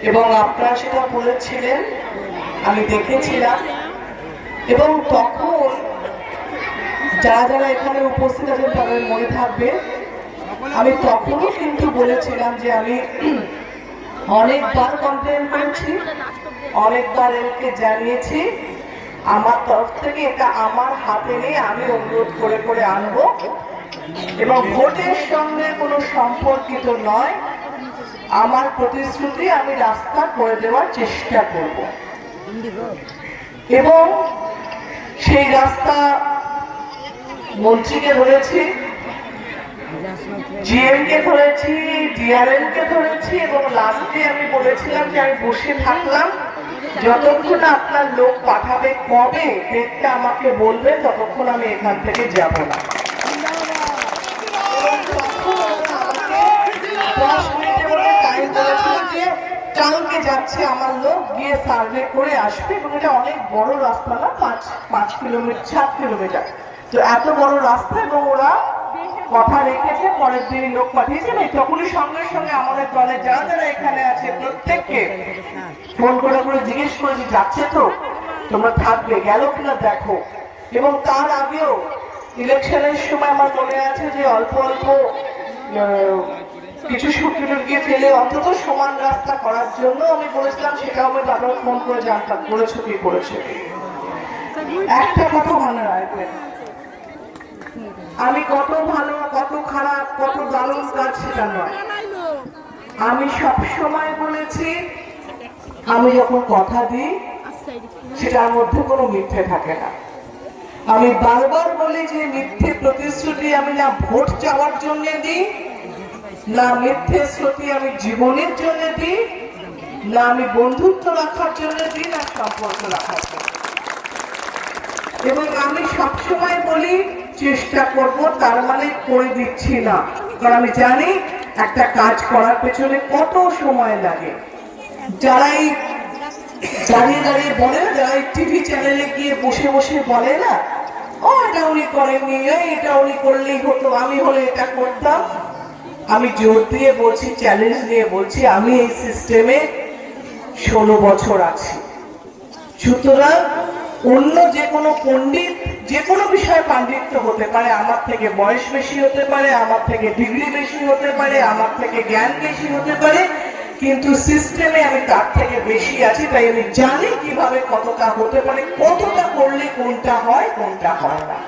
এবং আপনারা সেটা বলেছিলেন, আমি দেখেছিলাম। এবং তখন যারা যারা এখানে উপস্থিত আছেন তাদের মনে থাকবে, আমি তখনও কিন্তু বলেছিলাম যে আমি অনেকবার কমপ্লেন করেছি, অনেকবার এলকে জানিয়েছি, আমার তরফ থেকে এটা আমার হাতে নিয়ে আমি অনুরোধ করে করে আনবো এবং ভোটের সঙ্গে কোনো সম্পর্কিত নয়। আমার প্রতিশ্রুতি, আমি রাস্তা করে দেওয়ার চেষ্টা করব এবং সেই রাস্তা মন্ত্রীকে ধরেছি, জিএম কে ধরেছি, ডিআরএম কে ধরেছি এবং লাস্টে আমি বলেছিলাম যে আমি বসে থাকলাম, যতক্ষণ আপনার লোক পাঠাবে, কবে ডেটটা আমাকে বলবে, ততক্ষণ আমি এখান থেকে যাব না। কালকে যাচ্ছে আমার লোক, গিয়ে সার্ভে করে আসবে এবং এটা অনেক বড় রাস্তা না, 5 কিলোমিটার 7 কিলোমিটার, তো এত বড় রাস্তা। এবং ওরা কথা রেখেছে, পরের দিন লোক পাঠিয়েছে। তখনই সঙ্গে সঙ্গে আমাদের দলে যারা যারা এখানে আছে প্রত্যেককে ফোন করে করে জিজ্ঞেস করেছি, যাচ্ছে তো, তোমরা থাকবে, গেল কিনা দেখো। এবং তার আগেও ইলেকশনের সময় আমার মনে আছে যে অল্প অল্প কিছু সূত্র গিয়ে ফেলে অন্তত সমান রাস্তা করার জন্য আমি বলেছিলাম, সেটাও আমি তাদের ফোন করে জানতাম করেছো কি করেছে। একটা কথা মনে রাখবেন, আমি কত ভালো, কত খারাপ, কত দারুণ কাজ সেটা নয়। আমি সব সময় বলেছি, আমি যখন কথা দিই সেটার মধ্যে কোনো মিথ্যে থাকে না। আমি বারবার বলি যে মিথ্যে প্রতিশ্রুতি আমি না ভোট চাওয়ার জন্য দিই, না মিথ্যে শ্রুতি আমি জীবনের জন্য দিই, না আমি বন্ধুত্ব রাখার জন্য দিই, না সম্পর্ক রাখার জন্য। এবং আমি সবসময় বলি চেষ্টা করব, তার মানে করে দিচ্ছি না, কারণ আমি জানি একটা কাজ করার পেছনে কত সময় লাগে। যারা এই দাঁড়িয়ে দাঁড়িয়ে বলে, যারা এই টিভি চ্যানেলে গিয়ে বসে বসে বলে না, ও এটা উনি করেননি, এটা উনি করলেই হতো, আমি হলে এটা করতাম। আমি জোর দিয়ে বলছি, চ্যালেঞ্জ দিয়ে বলছি, আমি এই সিস্টেমে 16 বছর আছি। সুতরাং অন্য যে কোনো পণ্ডিত যে কোনো বিষয়ে পাণ্ডিত্য হতে পারে, আমার থেকে বয়স বেশি হতে পারে, আমার থেকে ডিগ্রি বেশি হতে পারে, আমার থেকে জ্ঞান বেশি হতে পারে, কিন্তু সিস্টেমে আমি তার থেকে বেশি আছি। তাই আমি জানি কিভাবে কতটা হতে পারে, কতটা করলে কোনটা হয় কোনটা হয় না।